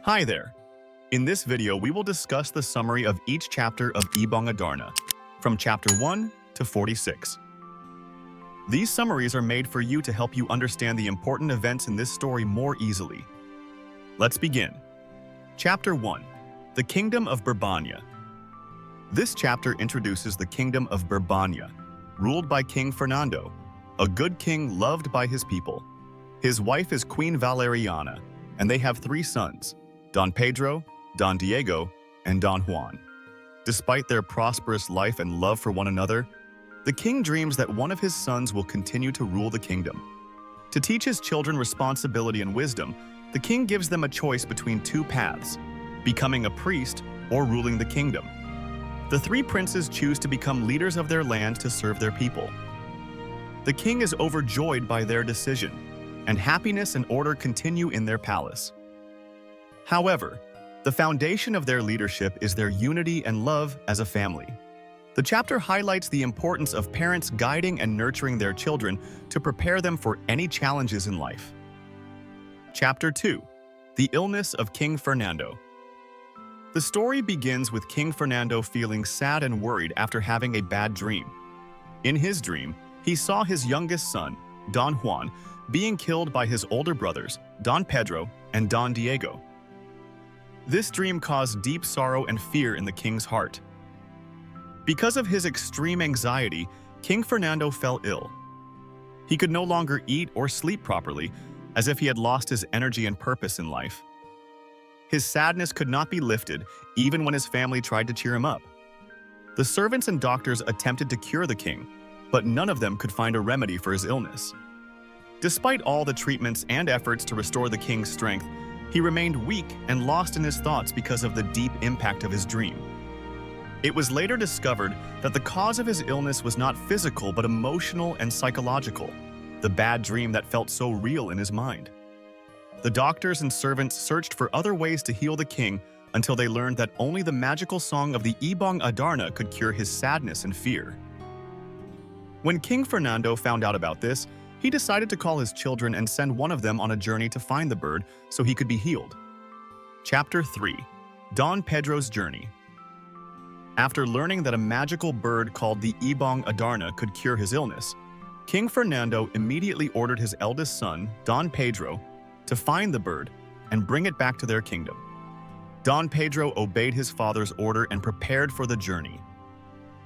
Hi there! In this video, we will discuss the summary of each chapter of Ibong Adarna, from chapter 1 to 46. These summaries are made for you to help you understand the important events in this story more easily. Let's begin. Chapter 1. The Kingdom of Berbanya. This chapter introduces the Kingdom of Berbanya, ruled by King Fernando, a good king loved by his people. His wife is Queen Valeriana, and they have 3 sons, Don Pedro, Don Diego, and Don Juan. Despite their prosperous life and love for one another, the king dreams that one of his sons will continue to rule the kingdom. To teach his children responsibility and wisdom, the king gives them a choice between 2 paths, becoming a priest or ruling the kingdom. The 3 princes choose to become leaders of their land to serve their people. The king is overjoyed by their decision, and happiness and order continue in their palace. However, the foundation of their leadership is their unity and love as a family. The chapter highlights the importance of parents guiding and nurturing their children to prepare them for any challenges in life. Chapter 2. The Illness of King Fernando. The story begins with King Fernando feeling sad and worried after having a bad dream. In his dream, he saw his youngest son, Don Juan, being killed by his older brothers, Don Pedro and Don Diego. This dream caused deep sorrow and fear in the king's heart. Because of his extreme anxiety, King Fernando fell ill. He could no longer eat or sleep properly, as if he had lost his energy and purpose in life. His sadness could not be lifted, even when his family tried to cheer him up. The servants and doctors attempted to cure the king, but none of them could find a remedy for his illness. Despite all the treatments and efforts to restore the king's strength, he remained weak and lost in his thoughts because of the deep impact of his dream. It was later discovered that the cause of his illness was not physical but emotional and psychological, the bad dream that felt so real in his mind. The doctors and servants searched for other ways to heal the king until they learned that only the magical song of the Ibong Adarna could cure his sadness and fear. When King Fernando found out about this, he decided to call his children and send one of them on a journey to find the bird so he could be healed. Chapter 3. Don Pedro's Journey. After learning that a magical bird called the Ibong Adarna could cure his illness, King Fernando immediately ordered his eldest son, Don Pedro, to find the bird and bring it back to their kingdom. Don Pedro obeyed his father's order and prepared for the journey.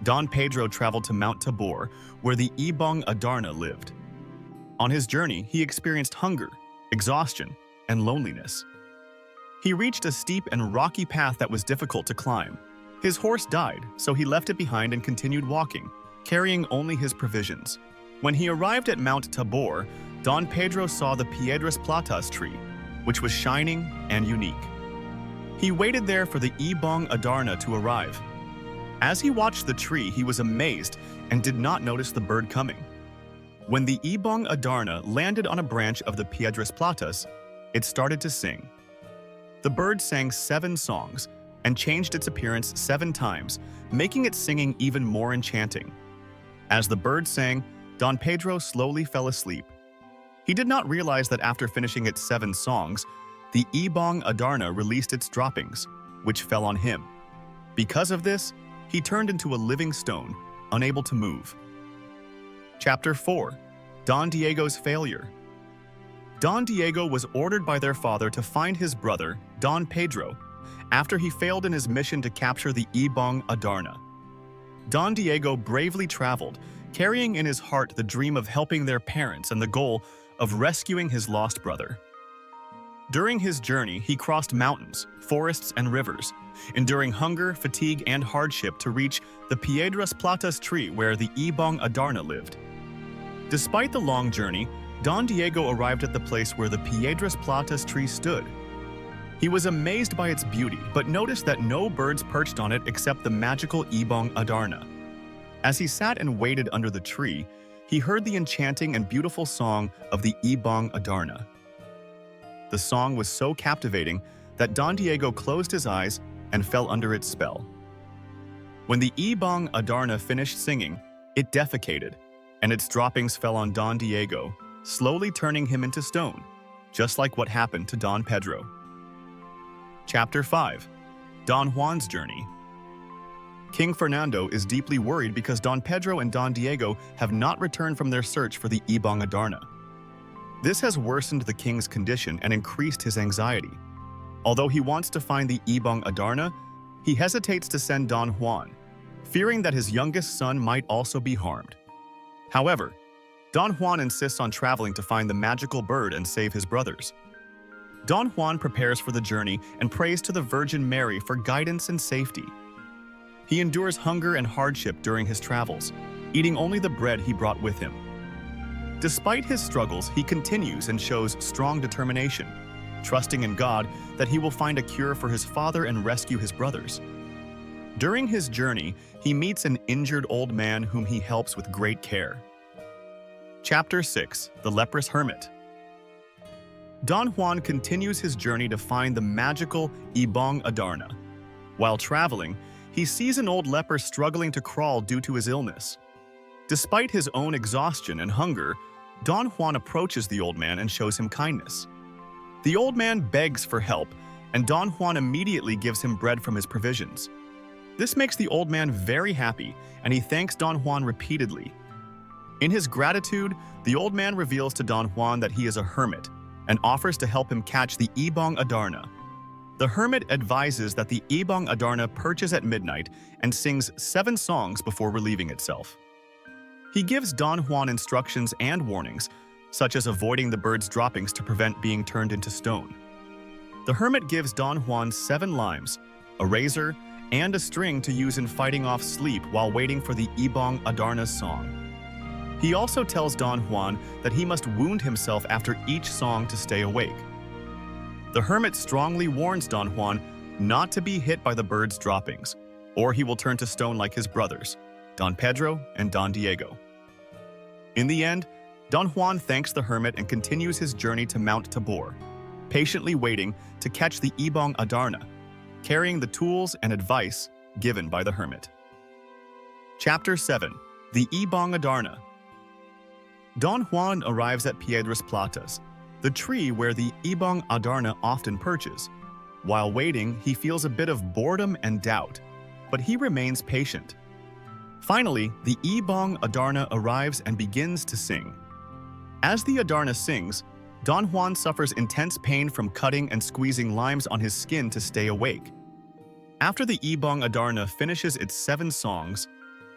Don Pedro traveled to Mount Tabor, where the Ibong Adarna lived. On his journey, he experienced hunger, exhaustion, and loneliness. He reached a steep and rocky path that was difficult to climb. His horse died, so he left it behind and continued walking, carrying only his provisions. When he arrived at Mount Tabor, Don Pedro saw the Piedras Platas tree, which was shining and unique. He waited there for the Ibong Adarna to arrive. As he watched the tree, he was amazed and did not notice the bird coming. When the Ibong Adarna landed on a branch of the Piedras Platas, it started to sing. The bird sang 7 songs and changed its appearance 7 times, making its singing even more enchanting. As the bird sang, Don Pedro slowly fell asleep. He did not realize that after finishing its 7 songs, the Ibong Adarna released its droppings, which fell on him. Because of this, he turned into a living stone, unable to move. Chapter 4. Don Diego's Failure. Don Diego was ordered by their father to find his brother, Don Pedro, after he failed in his mission to capture the Ibong Adarna. Don Diego bravely traveled, carrying in his heart the dream of helping their parents and the goal of rescuing his lost brother. During his journey, he crossed mountains, forests, and rivers, enduring hunger, fatigue, and hardship to reach the Piedras Platas tree where the Ibong Adarna lived. Despite the long journey, Don Diego arrived at the place where the Piedras Platas tree stood. He was amazed by its beauty, but noticed that no birds perched on it except the magical Ibong Adarna. As he sat and waited under the tree, he heard the enchanting and beautiful song of the Ibong Adarna. The song was so captivating that Don Diego closed his eyes and fell under its spell. When the Ibong Adarna finished singing, it defecated, and its droppings fell on Don Diego, slowly turning him into stone, just like what happened to Don Pedro. Chapter 5. Don Juan's Journey. King Fernando is deeply worried because Don Pedro and Don Diego have not returned from their search for the Ibong Adarna. This has worsened the king's condition and increased his anxiety. Although he wants to find the Ibong Adarna, he hesitates to send Don Juan, fearing that his youngest son might also be harmed. However, Don Juan insists on traveling to find the magical bird and save his brothers. Don Juan prepares for the journey and prays to the Virgin Mary for guidance and safety. He endures hunger and hardship during his travels, eating only the bread he brought with him. Despite his struggles, he continues and shows strong determination, trusting in God that he will find a cure for his father and rescue his brothers. During his journey, he meets an injured old man whom he helps with great care. Chapter 6. The Leprous Hermit. Don Juan continues his journey to find the magical Ibong Adarna. While traveling, he sees an old leper struggling to crawl due to his illness. Despite his own exhaustion and hunger, Don Juan approaches the old man and shows him kindness. The old man begs for help, and Don Juan immediately gives him bread from his provisions. This makes the old man very happy, and he thanks Don Juan repeatedly. In his gratitude, the old man reveals to Don Juan that he is a hermit and offers to help him catch the Ibong Adarna. The hermit advises that the Ibong Adarna perches at midnight and sings 7 songs before relieving itself. He gives Don Juan instructions and warnings, such as avoiding the bird's droppings to prevent being turned into stone. The hermit gives Don Juan 7 limes, a razor, and a string to use in fighting off sleep while waiting for the Ibong Adarna's song. He also tells Don Juan that he must wound himself after each song to stay awake. The hermit strongly warns Don Juan not to be hit by the bird's droppings, or he will turn to stone like his brothers, Don Pedro and Don Diego. In the end, Don Juan thanks the hermit and continues his journey to Mount Tabor, patiently waiting to catch the Ibong Adarna, carrying the tools and advice given by the hermit. Chapter 7. The Ibong Adarna. Don Juan arrives at Piedras Platas, the tree where the Ibong Adarna often perches. While waiting, he feels a bit of boredom and doubt, but he remains patient. Finally, the Ibong Adarna arrives and begins to sing. As the Adarna sings, Don Juan suffers intense pain from cutting and squeezing limes on his skin to stay awake. After the Ibong Adarna finishes its 7 songs,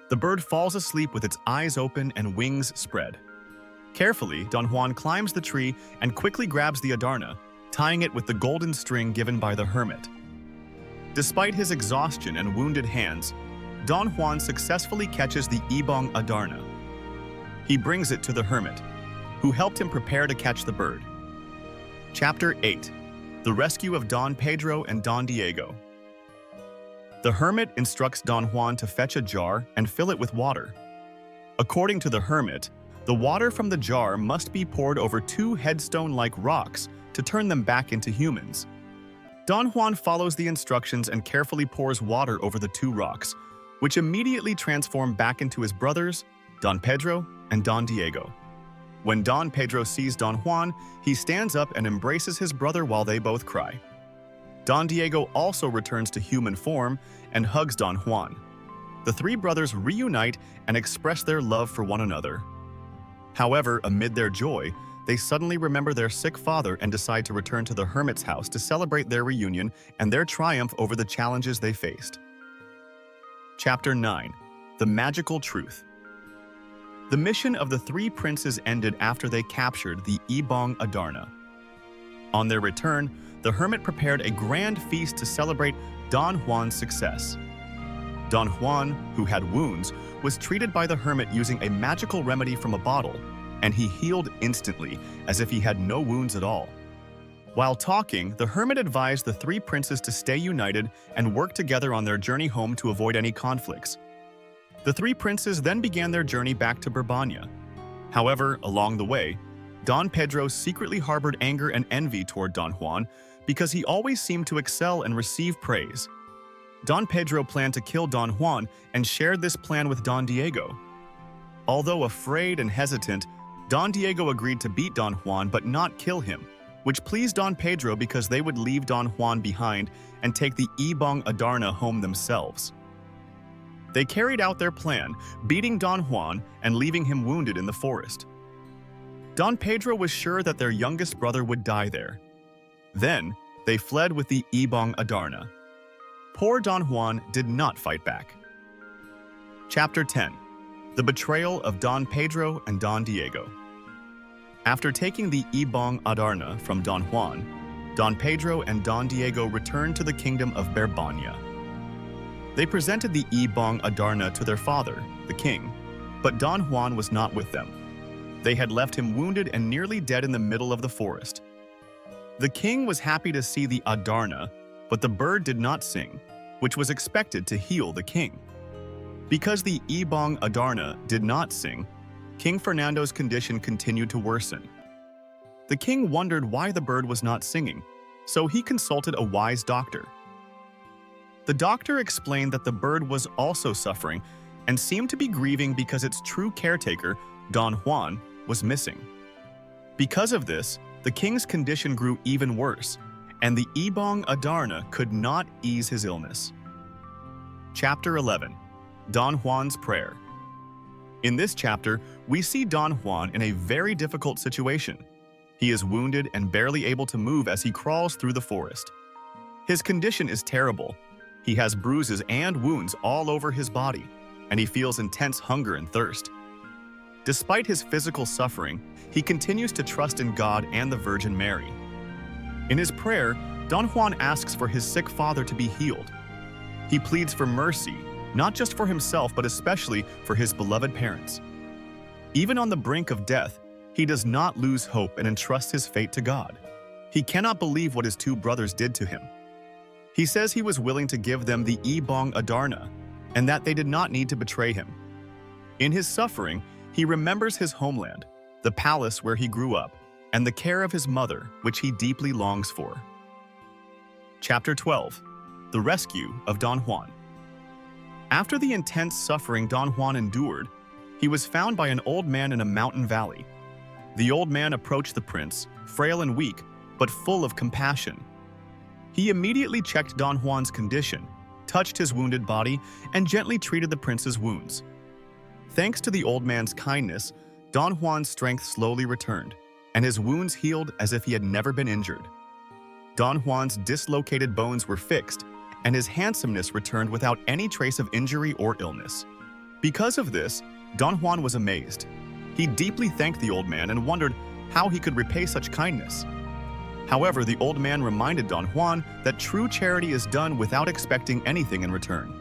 the bird falls asleep with its eyes open and wings spread. Carefully, Don Juan climbs the tree and quickly grabs the Adarna, tying it with the golden string given by the hermit. Despite his exhaustion and wounded hands, Don Juan successfully catches the Ibong Adarna. He brings it to the hermit, who helped him prepare to catch the bird. Chapter 8. The Rescue of Don Pedro and Don Diego. The hermit instructs Don Juan to fetch a jar and fill it with water. According to the hermit, the water from the jar must be poured over 2 headstone-like rocks to turn them back into humans. Don Juan follows the instructions and carefully pours water over the 2 rocks, which immediately transform back into his brothers, Don Pedro and Don Diego. When Don Pedro sees Don Juan, he stands up and embraces his brother while they both cry. Don Diego also returns to human form and hugs Don Juan. The 3 brothers reunite and express their love for one another. However, amid their joy, they suddenly remember their sick father and decide to return to the hermit's house to celebrate their reunion and their triumph over the challenges they faced. Chapter 9. The Magical Truth. The mission of the 3 princes ended after they captured the Ibong Adarna. On their return, the hermit prepared a grand feast to celebrate Don Juan's success. Don Juan, who had wounds, was treated by the hermit using a magical remedy from a bottle, and he healed instantly, as if he had no wounds at all. While talking, the hermit advised the 3 princes to stay united and work together on their journey home to avoid any conflicts. The 3 princes then began their journey back to Berbanya. However, along the way, Don Pedro secretly harbored anger and envy toward Don Juan because he always seemed to excel and receive praise. Don Pedro planned to kill Don Juan and shared this plan with Don Diego. Although afraid and hesitant, Don Diego agreed to beat Don Juan but not kill him, which pleased Don Pedro because they would leave Don Juan behind and take the Ibong Adarna home themselves. They carried out their plan, beating Don Juan and leaving him wounded in the forest. Don Pedro was sure that their youngest brother would die there. Then, they fled with the Ibong Adarna. Poor Don Juan did not fight back. Chapter 10. The Betrayal of Don Pedro and Don Diego. After taking the Ibong Adarna from Don Juan, Don Pedro and Don Diego returned to the Kingdom of Berbanya. They presented the Ibong Adarna to their father, the king, but Don Juan was not with them. They had left him wounded and nearly dead in the middle of the forest. The king was happy to see the Adarna, but the bird did not sing, which was expected to heal the king. Because the Ibong Adarna did not sing, King Fernando's condition continued to worsen. The king wondered why the bird was not singing, so he consulted a wise doctor. The doctor explained that the bird was also suffering and seemed to be grieving because its true caretaker, Don Juan, was missing. Because of this, the king's condition grew even worse, and the Ibong Adarna could not ease his illness. Chapter 11. Don Juan's Prayer. In this chapter, we see Don Juan in a very difficult situation. He is wounded and barely able to move as he crawls through the forest. His condition is terrible. He has bruises and wounds all over his body, and he feels intense hunger and thirst. Despite his physical suffering, he continues to trust in God and the Virgin Mary. In his prayer, Don Juan asks for his sick father to be healed. He pleads for mercy, not just for himself but especially for his beloved parents. Even on the brink of death, he does not lose hope and entrusts his fate to God. He cannot believe what his two brothers did to him. He says he was willing to give them the Ibong Adarna and that they did not need to betray him. In his suffering, he remembers his homeland, the palace where he grew up, and the care of his mother, which he deeply longs for. Chapter 12. The Rescue of Don Juan. After the intense suffering Don Juan endured, he was found by an old man in a mountain valley. The old man approached the prince, frail and weak, but full of compassion. He immediately checked Don Juan's condition, touched his wounded body, and gently treated the prince's wounds. Thanks to the old man's kindness, Don Juan's strength slowly returned, and his wounds healed as if he had never been injured. Don Juan's dislocated bones were fixed, and his handsomeness returned without any trace of injury or illness. Because of this, Don Juan was amazed. He deeply thanked the old man and wondered how he could repay such kindness. However, the old man reminded Don Juan that true charity is done without expecting anything in return.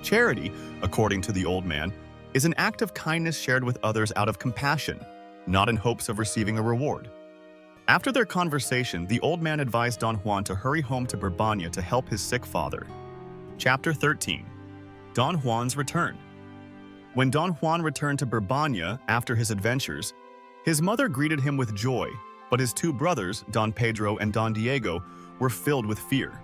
Charity, according to the old man, is an act of kindness shared with others out of compassion, not in hopes of receiving a reward. After their conversation, the old man advised Don Juan to hurry home to Berbanya to help his sick father. Chapter 13. Don Juan's Return. When Don Juan returned to Berbanya after his adventures, his mother greeted him with joy, but his two brothers, Don Pedro and Don Diego, were filled with fear.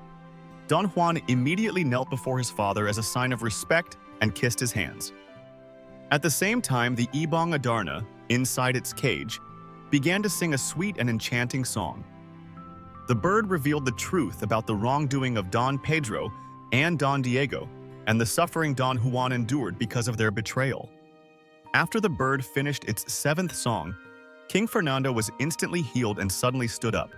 Don Juan immediately knelt before his father as a sign of respect and kissed his hands. At the same time, the Ibong Adarna, inside its cage, began to sing a sweet and enchanting song. The bird revealed the truth about the wrongdoing of Don Pedro and Don Diego, and the suffering Don Juan endured because of their betrayal. After the bird finished its seventh song, King Fernando was instantly healed and suddenly stood up.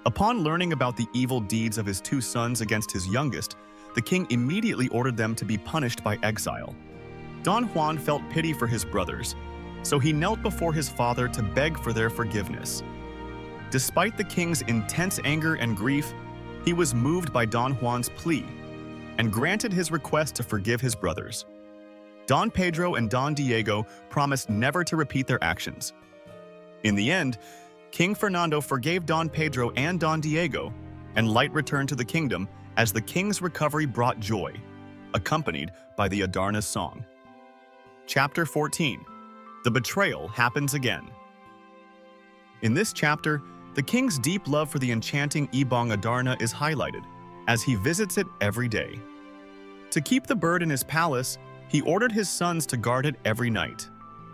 Upon learning about the evil deeds of his two sons against his youngest, the king immediately ordered them to be punished by exile. Don Juan felt pity for his brothers, so he knelt before his father to beg for their forgiveness. Despite the king's intense anger and grief, he was moved by Don Juan's plea and granted his request to forgive his brothers. Don Pedro and Don Diego promised never to repeat their actions. In the end, King Fernando forgave Don Pedro and Don Diego, and light returned to the kingdom as the king's recovery brought joy, accompanied by the Adarna's song. Chapter 14. The Betrayal Happens Again. In this chapter, the king's deep love for the enchanting Ibong Adarna is highlighted, as he visits it every day. To keep the bird in his palace, he ordered his sons to guard it every night.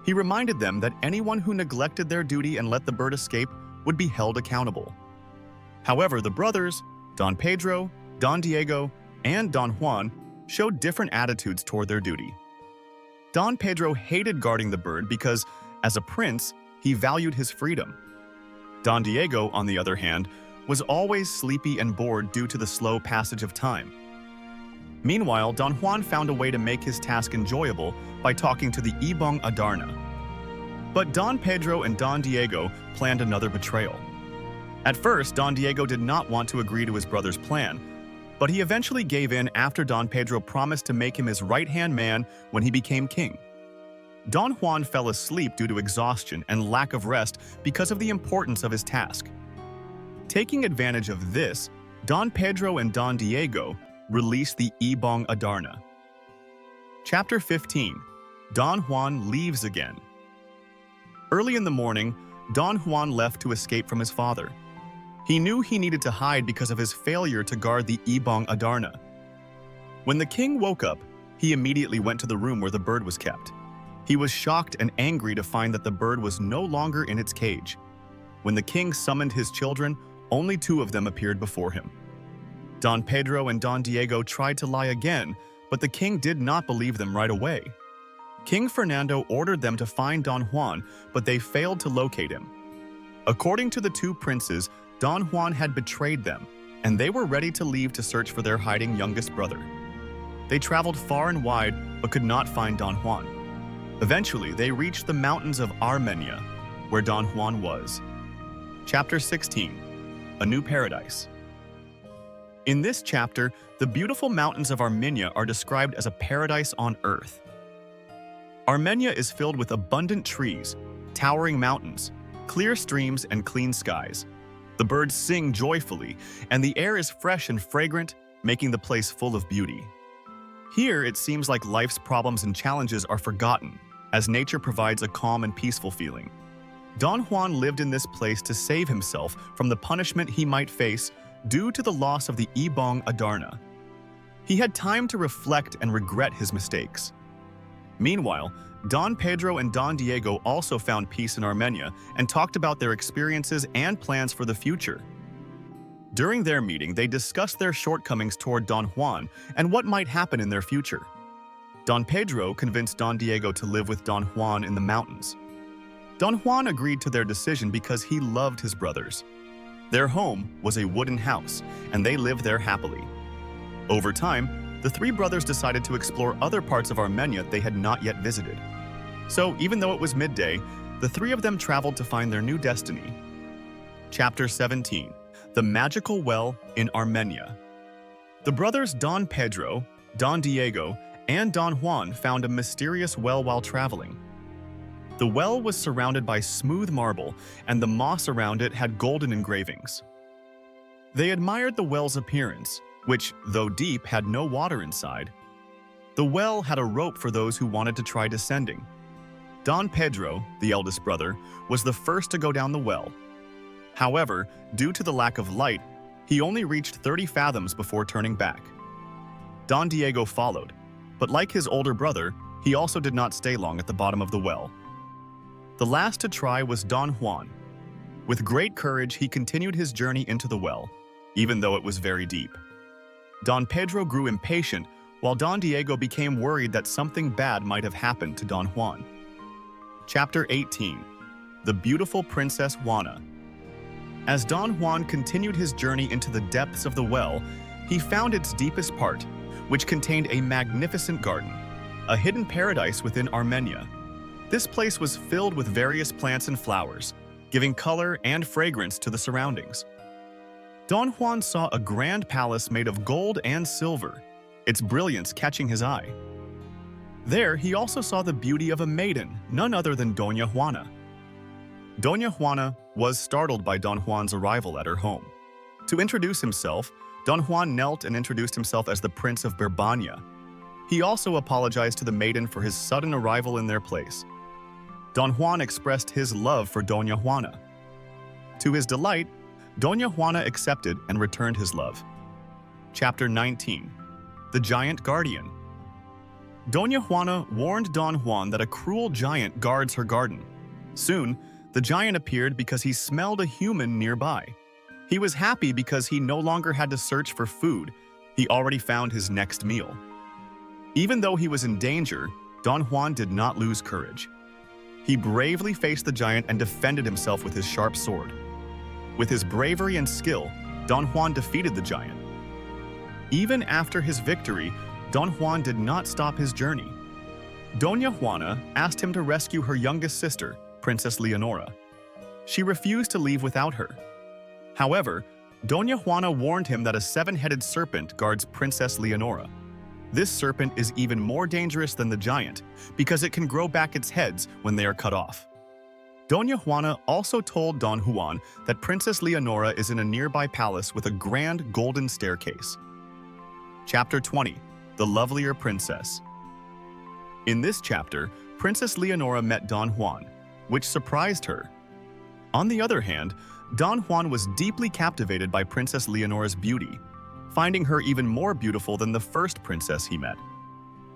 He reminded them that anyone who neglected their duty and let the bird escape would be held accountable. However, the brothers, Don Pedro, Don Diego, and Don Juan, showed different attitudes toward their duty. Don Pedro hated guarding the bird because, as a prince, he valued his freedom. Don Diego, on the other hand, was always sleepy and bored due to the slow passage of time. Meanwhile, Don Juan found a way to make his task enjoyable by talking to the Ibong Adarna. But Don Pedro and Don Diego planned another betrayal. At first, Don Diego did not want to agree to his brother's plan, but he eventually gave in after Don Pedro promised to make him his right-hand man when he became king. Don Juan fell asleep due to exhaustion and lack of rest because of the importance of his task. Taking advantage of this, Don Pedro and Don Diego released the Ibong Adarna. Chapter 15. Don Juan leaves again. Early in the morning, Don Juan left to escape from his father. He knew he needed to hide because of his failure to guard the Ibong Adarna. When the king woke up, he immediately went to the room where the bird was kept. He was shocked and angry to find that the bird was no longer in its cage. When the king summoned his children, only 2 of them appeared before him. Don Pedro and Don Diego tried to lie again, but the king did not believe them right away. King Fernando ordered them to find Don Juan, but they failed to locate him. According to the 2 princes, Don Juan had betrayed them, and they were ready to leave to search for their hiding youngest brother. They traveled far and wide, but could not find Don Juan. Eventually, they reached the mountains of Armenia, where Don Juan was. Chapter 16. A New Paradise. In this chapter, the beautiful mountains of Armenia are described as a paradise on earth. Armenia is filled with abundant trees, towering mountains, clear streams, and clean skies. The birds sing joyfully, and the air is fresh and fragrant, making the place full of beauty. Here, it seems like life's problems and challenges are forgotten, as nature provides a calm and peaceful feeling. Don Juan lived in this place to save himself from the punishment he might face due to the loss of the Ibong Adarna. He had time to reflect and regret his mistakes. Meanwhile, Don Pedro and Don Diego also found peace in Armenia and talked about their experiences and plans for the future. During their meeting, they discussed their shortcomings toward Don Juan and what might happen in their future. Don Pedro convinced Don Diego to live with Don Juan in the mountains. Don Juan agreed to their decision because he loved his brothers. Their home was a wooden house, and they lived there happily. Over time, the 3 brothers decided to explore other parts of Armenia they had not yet visited. So, even though it was midday, the 3 of them traveled to find their new destiny. Chapter 17. The Magical Well in Armenia. The brothers Don Pedro, Don Diego, and Don Juan found a mysterious well while traveling. The well was surrounded by smooth marble, and the moss around it had golden engravings. They admired the well's appearance, which, though deep, had no water inside. The well had a rope for those who wanted to try descending. Don Pedro, the eldest brother, was the first to go down the well. However, due to the lack of light, he only reached 30 fathoms before turning back. Don Diego followed, but like his older brother, he also did not stay long at the bottom of the well. The last to try was Don Juan. With great courage, he continued his journey into the well, even though it was very deep. Don Pedro grew impatient, while Don Diego became worried that something bad might have happened to Don Juan. Chapter 18. The Beautiful Princess Juana. As Don Juan continued his journey into the depths of the well, he found its deepest part, which contained a magnificent garden, a hidden paradise within Armenia. This place was filled with various plants and flowers, giving color and fragrance to the surroundings. Don Juan saw a grand palace made of gold and silver, its brilliance catching his eye. There, he also saw the beauty of a maiden, none other than Doña Juana. Doña Juana was startled by Don Juan's arrival at her home. To introduce himself, Don Juan knelt and introduced himself as the Prince of Berbanya. He also apologized to the maiden for his sudden arrival in their place. Don Juan expressed his love for Doña Juana. To his delight, Doña Juana accepted and returned his love. Chapter 19. The Giant Guardian. Doña Juana warned Don Juan that a cruel giant guards her garden. Soon, The giant appeared because he smelled a human nearby. He was happy because he no longer had to search for food. He already found his next meal. Even though he was in danger, Don Juan did not lose courage. He bravely faced the giant and defended himself with his sharp sword. With his bravery and skill, Don Juan defeated the giant. Even after his victory, Don Juan did not stop his journey. Doña Juana asked him to rescue her youngest sister, Princess Leonora. She refused to leave without her. However, Doña Juana warned him that a seven-headed serpent guards Princess Leonora. This serpent is even more dangerous than the giant because it can grow back its heads when they are cut off. Doña Juana also told Don Juan that Princess Leonora is in a nearby palace with a grand golden staircase. Chapter 20. The Lovelier Princess. In this chapter, Princess Leonora met Don Juan, which surprised her. On the other hand, Don Juan was deeply captivated by Princess Leonora's beauty, finding her even more beautiful than the first princess he met.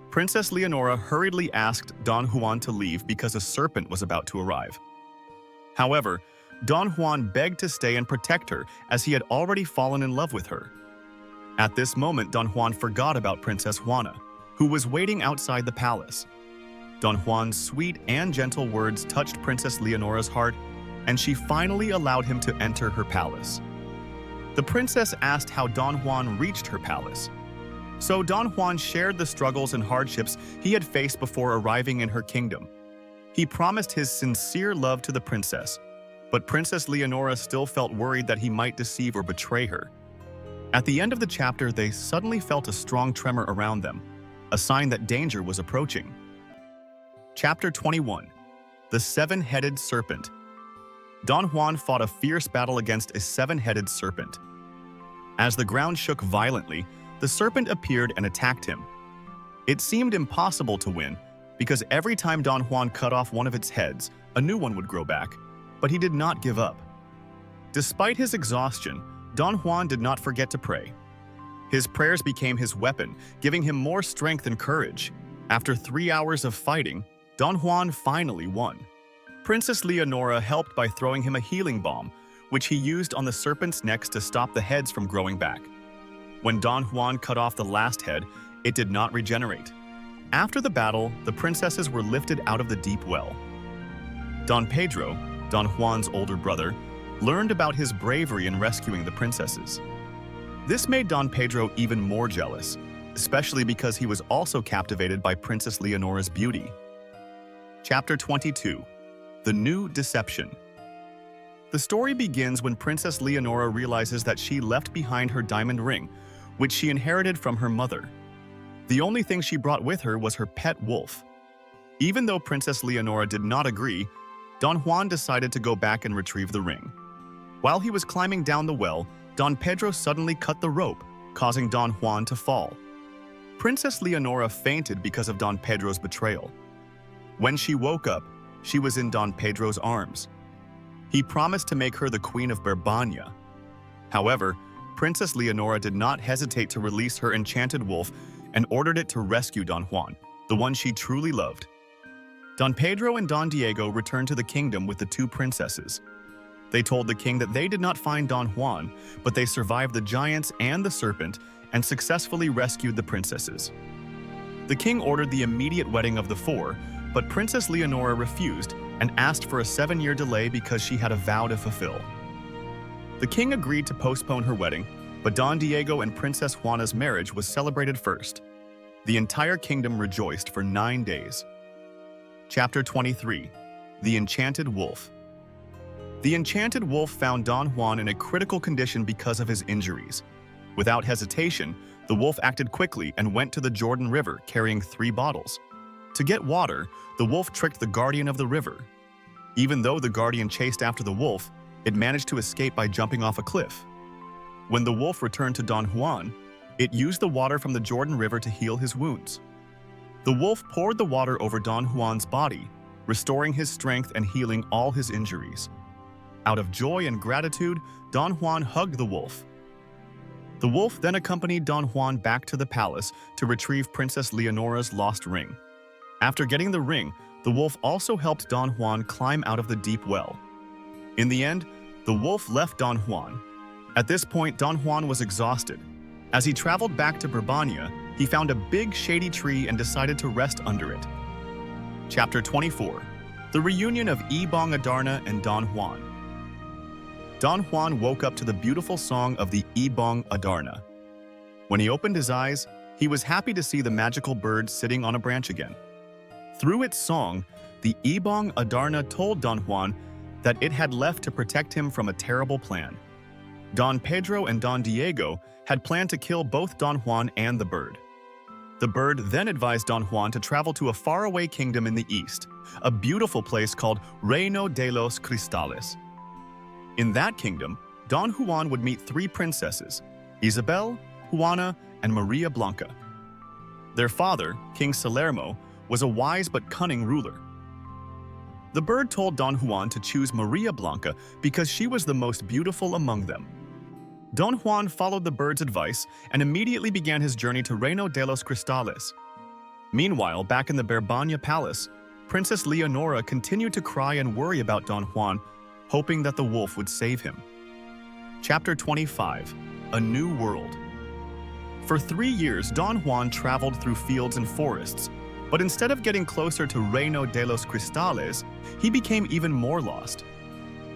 Princess Leonora hurriedly asked Don Juan to leave because a serpent was about to arrive. However, Don Juan begged to stay and protect her as he had already fallen in love with her. At this moment, Don Juan forgot about Princess Juana, who was waiting outside the palace. Don Juan's sweet and gentle words touched Princess Leonora's heart, and she finally allowed him to enter her palace. The princess asked how Don Juan reached her palace. So Don Juan shared the struggles and hardships he had faced before arriving in her kingdom. He promised his sincere love to the princess, but Princess Leonora still felt worried that he might deceive or betray her. At the end of the chapter, they suddenly felt a strong tremor around them, a sign that danger was approaching. Chapter 21. The Seven-Headed Serpent. Don Juan fought a fierce battle against a seven-headed serpent. As the ground shook violently, the serpent appeared and attacked him. It seemed impossible to win, because every time Don Juan cut off one of its heads, a new one would grow back, but he did not give up. Despite his exhaustion, Don Juan did not forget to pray. His prayers became his weapon, giving him more strength and courage. After 3 hours of fighting, Don Juan finally won. Princess Leonora helped by throwing him a healing balm, which he used on the serpent's necks to stop the heads from growing back. When Don Juan cut off the last head, it did not regenerate. After the battle, the princesses were lifted out of the deep well. Don Pedro, Don Juan's older brother, learned about his bravery in rescuing the princesses. This made Don Pedro even more jealous, especially because he was also captivated by Princess Leonora's beauty. Chapter 22. The New Deception. The story begins when Princess Leonora realizes that she left behind her diamond ring, which she inherited from her mother. The only thing she brought with her was her pet wolf. Even though Princess Leonora did not agree, Don Juan decided to go back and retrieve the ring. While he was climbing down the well, Don Pedro suddenly cut the rope, causing Don Juan to fall. Princess Leonora fainted because of Don Pedro's betrayal. When she woke up, she was in Don Pedro's arms. He promised to make her the Queen of Berbanya. However, Princess Leonora did not hesitate to release her enchanted wolf and ordered it to rescue Don Juan, the one she truly loved. Don Pedro and Don Diego returned to the kingdom with the two princesses. They told the king that they did not find Don Juan, but they survived the giants and the serpent and successfully rescued the princesses. The king ordered the immediate wedding of the four, but Princess Leonora refused and asked for a 7-year delay because she had a vow to fulfill. The king agreed to postpone her wedding, but Don Diego and Princess Juana's marriage was celebrated first. The entire kingdom rejoiced for 9 days. Chapter 23. The Enchanted Wolf. The enchanted wolf found Don Juan in a critical condition because of his injuries. Without hesitation, the wolf acted quickly and went to the Jordan River carrying 3 bottles. To get water, the wolf tricked the guardian of the river. Even though the guardian chased after the wolf, it managed to escape by jumping off a cliff. When the wolf returned to Don Juan, it used the water from the Jordan River to heal his wounds. The wolf poured the water over Don Juan's body, restoring his strength and healing all his injuries. Out of joy and gratitude, Don Juan hugged the wolf. The wolf then accompanied Don Juan back to the palace to retrieve Princess Leonora's lost ring. After getting the ring, the wolf also helped Don Juan climb out of the deep well. In the end, the wolf left Don Juan. At this point, Don Juan was exhausted. As he traveled back to Berbanya, he found a big shady tree and decided to rest under it. Chapter 24. The reunion of Ibong Adarna and Don Juan. Don Juan woke up to the beautiful song of the Ibong Adarna. When he opened his eyes, he was happy to see the magical bird sitting on a branch again. Through its song, the Ibong Adarna told Don Juan that it had left to protect him from a terrible plan. Don Pedro and Don Diego had planned to kill both Don Juan and the bird. The bird then advised Don Juan to travel to a faraway kingdom in the east, a beautiful place called Reino de los Cristales. In that kingdom, Don Juan would meet three princesses, Isabel, Juana, and Maria Blanca. Their father, King Salermo, was a wise but cunning ruler. The bird told Don Juan to choose Maria Blanca because she was the most beautiful among them. Don Juan followed the bird's advice and immediately began his journey to Reino de los Cristales. Meanwhile, back in the Berbanya palace, Princess Leonora continued to cry and worry about Don Juan, hoping that the wolf would save him. Chapter 25. A New World. For 3 years, Don Juan traveled through fields and forests, but instead of getting closer to Reino de los Cristales, he became even more lost.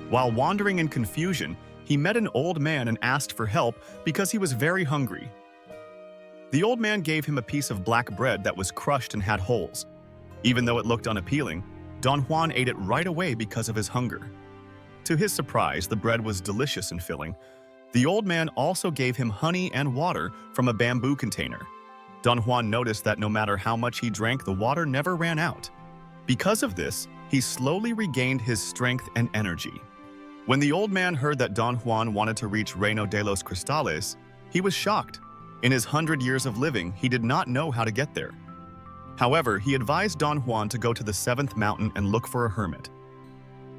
While wandering in confusion, he met an old man and asked for help because he was very hungry. The old man gave him a piece of black bread that was crushed and had holes. Even though it looked unappealing, Don Juan ate it right away because of his hunger. To his surprise, the bread was delicious and filling. The old man also gave him honey and water from a bamboo container. Don Juan noticed that no matter how much he drank, the water never ran out. Because of this, he slowly regained his strength and energy. When the old man heard that Don Juan wanted to reach Reino de los Cristales, he was shocked. In his 100 years of living, he did not know how to get there. However, he advised Don Juan to go to the 7th mountain and look for a hermit.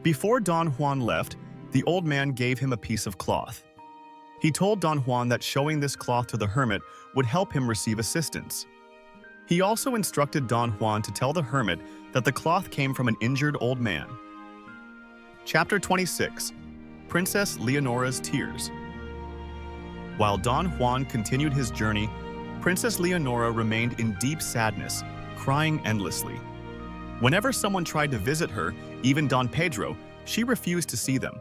Before Don Juan left, the old man gave him a piece of cloth. He told Don Juan that showing this cloth to the hermit would help him receive assistance. He also instructed Don Juan to tell the hermit that the cloth came from an injured old man. Chapter 26. Princess Leonora's Tears. While Don Juan continued his journey, Princess Leonora remained in deep sadness, crying endlessly. Whenever someone tried to visit her, even Don Pedro, she refused to see them.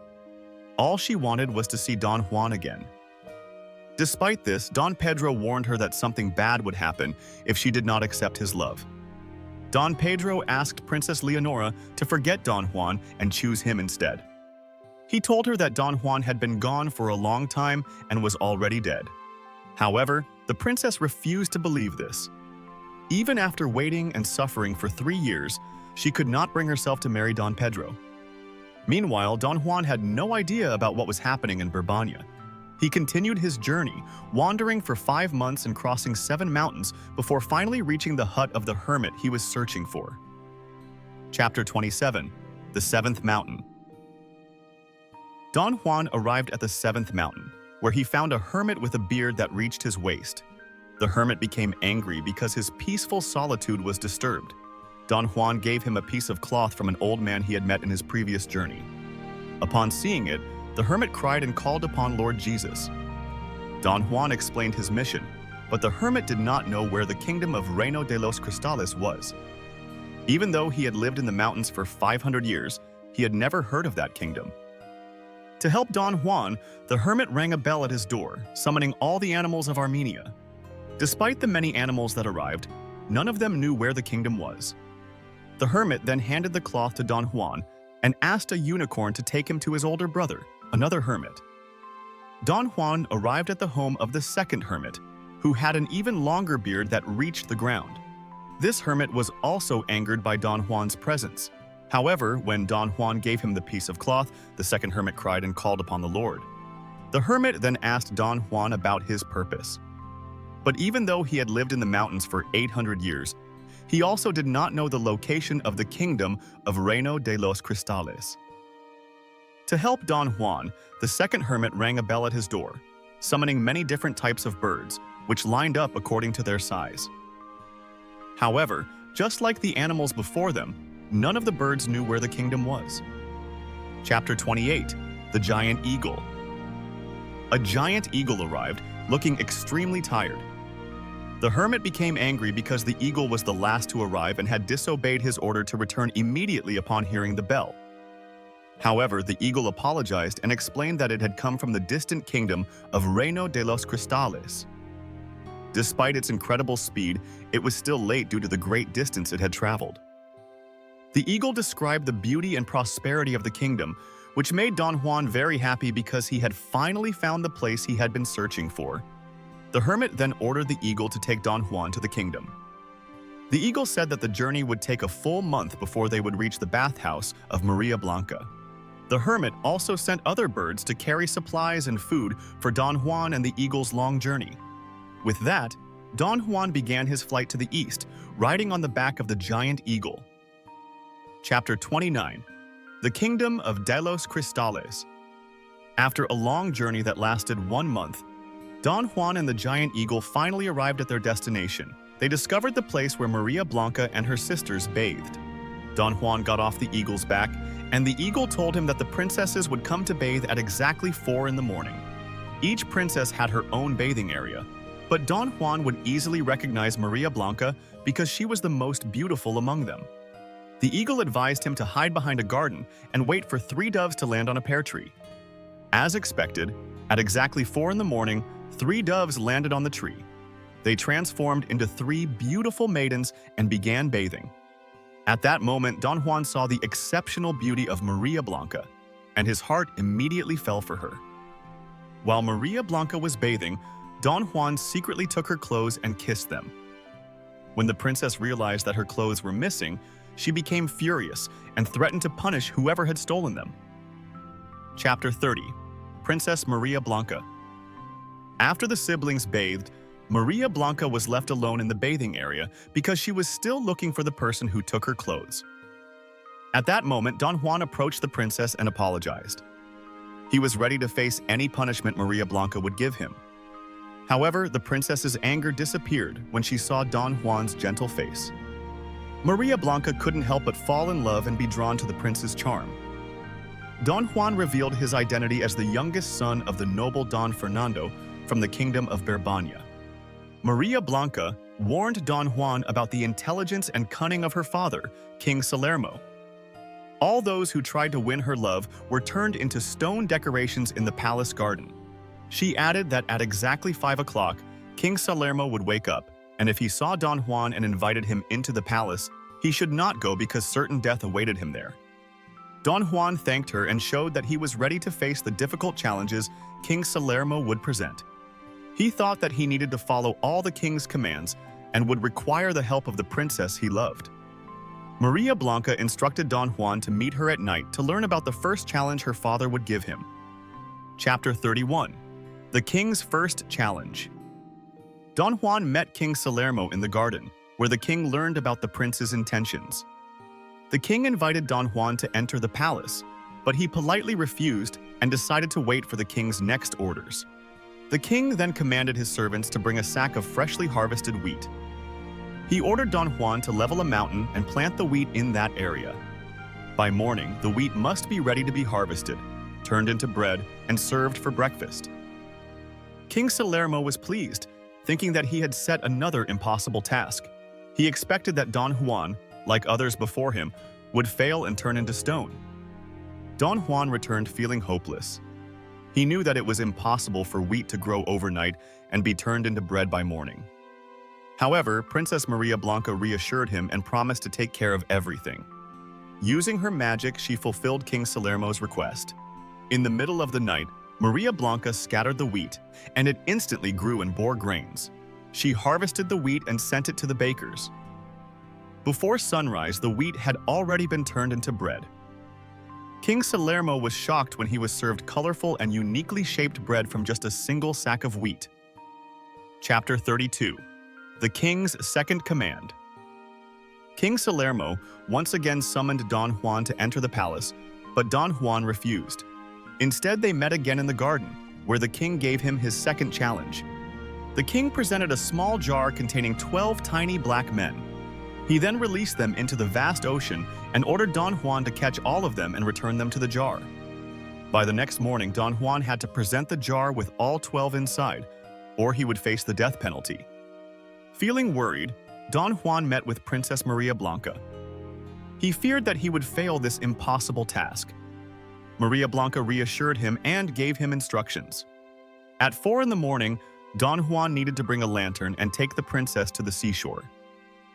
All she wanted was to see Don Juan again. Despite this, Don Pedro warned her that something bad would happen if she did not accept his love. Don Pedro asked Princess Leonora to forget Don Juan and choose him instead. He told her that Don Juan had been gone for a long time and was already dead. However, the princess refused to believe this. Even after waiting and suffering for 3 years, she could not bring herself to marry Don Pedro. Meanwhile, Don Juan had no idea about what was happening in Berbanya. He continued his journey, wandering for 5 months and crossing 7 mountains before finally reaching the hut of the hermit he was searching for. Chapter 27. The 7th Mountain. Don Juan arrived at the 7th mountain, where he found a hermit with a beard that reached his waist. The hermit became angry because his peaceful solitude was disturbed. Don Juan gave him a piece of cloth from an old man he had met in his previous journey. Upon seeing it, the hermit cried and called upon Lord Jesus. Don Juan explained his mission, but the hermit did not know where the kingdom of Reino de los Cristales was. Even though he had lived in the mountains for 500 years, he had never heard of that kingdom. To help Don Juan, the hermit rang a bell at his door, summoning all the animals of Armenia. Despite the many animals that arrived, none of them knew where the kingdom was. The hermit then handed the cloth to Don Juan and asked a unicorn to take him to his older brother, another hermit. Don Juan arrived at the home of the second hermit, who had an even longer beard that reached the ground. This hermit was also angered by Don Juan's presence. However, when Don Juan gave him the piece of cloth, the second hermit cried and called upon the Lord. The hermit then asked Don Juan about his purpose. But even though he had lived in the mountains for 800 years, he also did not know the location of the kingdom of Reino de los Cristales. To help Don Juan, the second hermit rang a bell at his door, summoning many different types of birds, which lined up according to their size. However, Just like the animals before them, none of the birds knew where the kingdom was. Chapter 28. The Giant Eagle. A giant eagle arrived, looking extremely tired. The hermit became angry because the eagle was the last to arrive and had disobeyed his order to return immediately upon hearing the bell. However, the eagle apologized and explained that it had come from the distant kingdom of Reino de los Cristales. Despite its incredible speed, it was still late due to the great distance it had traveled. The eagle described the beauty and prosperity of the kingdom, which made Don Juan very happy because he had finally found the place he had been searching for. The hermit then ordered the eagle to take Don Juan to the kingdom. The eagle said that the journey would take a full month before they would reach the bathhouse of Maria Blanca. The hermit also sent other birds to carry supplies and food for Don Juan and the eagle's long journey. With that, Don Juan began his flight to the east, riding on the back of the giant eagle. Chapter 29. The Kingdom of Delos Cristales. After a long journey that lasted 1 month, Don Juan and the giant eagle finally arrived at their destination. They discovered the place where Maria Blanca and her sisters bathed. Don Juan got off the eagle's back, and the eagle told him that the princesses would come to bathe at exactly 4 in the morning. Each princess had her own bathing area, but Don Juan would easily recognize Maria Blanca because she was the most beautiful among them. The eagle advised him to hide behind a garden and wait for 3 doves to land on a pear tree. As expected, at exactly 4 in the morning, 3 doves landed on the tree. They transformed into 3 beautiful maidens and began bathing. At that moment, Don Juan saw the exceptional beauty of Maria Blanca, and his heart immediately fell for her. While Maria Blanca was bathing, Don Juan secretly took her clothes and kissed them. When the princess realized that her clothes were missing, she became furious and threatened to punish whoever had stolen them. Chapter 30. Princess Maria Blanca. After the siblings bathed, Maria Blanca was left alone in the bathing area because she was still looking for the person who took her clothes. At that moment, Don Juan approached the princess and apologized. He was ready to face any punishment Maria Blanca would give him. However, the princess's anger disappeared when she saw Don Juan's gentle face. Maria Blanca couldn't help but fall in love and be drawn to the prince's charm. Don Juan revealed his identity as the youngest son of the noble Don Fernando from the Kingdom of Berbanya. Maria Blanca warned Don Juan about the intelligence and cunning of her father, King Salermo. All those who tried to win her love were turned into stone decorations in the palace garden. She added that at exactly 5 o'clock, King Salermo would wake up, and if he saw Don Juan and invited him into the palace, he should not go because certain death awaited him there. Don Juan thanked her and showed that he was ready to face the difficult challenges King Salermo would present. He thought that he needed to follow all the king's commands and would require the help of the princess he loved. Maria Blanca instructed Don Juan to meet her at night to learn about the first challenge her father would give him. Chapter 31. The King's First Challenge. Don Juan met King Salermo in the garden, where the king learned about the prince's intentions. The king invited Don Juan to enter the palace, but he politely refused and decided to wait for the king's next orders. The king then commanded his servants to bring a sack of freshly harvested wheat. He ordered Don Juan to level a mountain and plant the wheat in that area. By morning, the wheat must be ready to be harvested, turned into bread, and served for breakfast. King Salermo was pleased, thinking that he had set another impossible task. He expected that Don Juan, like others before him, would fail and turn into stone. Don Juan returned feeling hopeless. He knew that it was impossible for wheat to grow overnight and be turned into bread by morning. However, Princess Maria Blanca reassured him and promised to take care of everything. Using her magic, she fulfilled King Salermo's request. In the middle of the night, Maria Blanca scattered the wheat, and it instantly grew and bore grains. She harvested the wheat and sent it to the bakers. Before sunrise, the wheat had already been turned into bread. King Salermo was shocked when he was served colorful and uniquely shaped bread from just a single sack of wheat. Chapter 32. The King's Second Command. King Salermo once again summoned Don Juan to enter the palace, but Don Juan refused. Instead, they met again in the garden, where the king gave him his second challenge. The king presented a small jar containing 12 tiny black men. He then released them into the vast ocean and ordered Don Juan to catch all of them and return them to the jar. By the next morning, Don Juan had to present the jar with all 12 inside, or he would face the death penalty. Feeling worried, Don Juan met with Princess Maria Blanca. He feared that he would fail this impossible task. Maria Blanca reassured him and gave him instructions. At 4 in the morning, Don Juan needed to bring a lantern and take the princess to the seashore.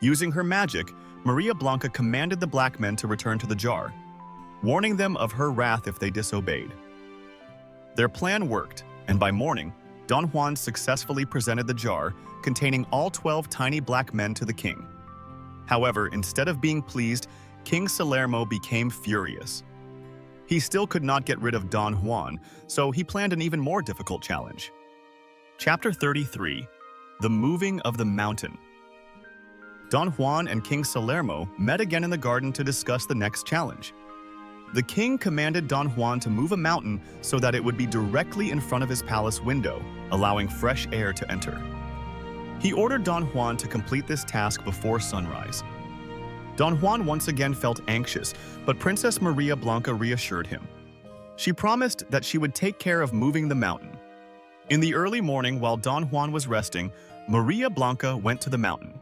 Using her magic, Maria Blanca commanded the black men to return to the jar, warning them of her wrath if they disobeyed. Their plan worked, and by morning, Don Juan successfully presented the jar containing all 12 tiny black men to the king. However, instead of being pleased, King Salermo became furious. He still could not get rid of Don Juan, so he planned an even more difficult challenge. Chapter 33: The Moving of the Mountain. Don Juan and King Salermo met again in the garden to discuss the next challenge. The king commanded Don Juan to move a mountain so that it would be directly in front of his palace window, allowing fresh air to enter. He ordered Don Juan to complete this task before sunrise. Don Juan once again felt anxious, but Princess Maria Blanca reassured him. She promised that she would take care of moving the mountain. In the early morning, while Don Juan was resting, Maria Blanca went to the mountain.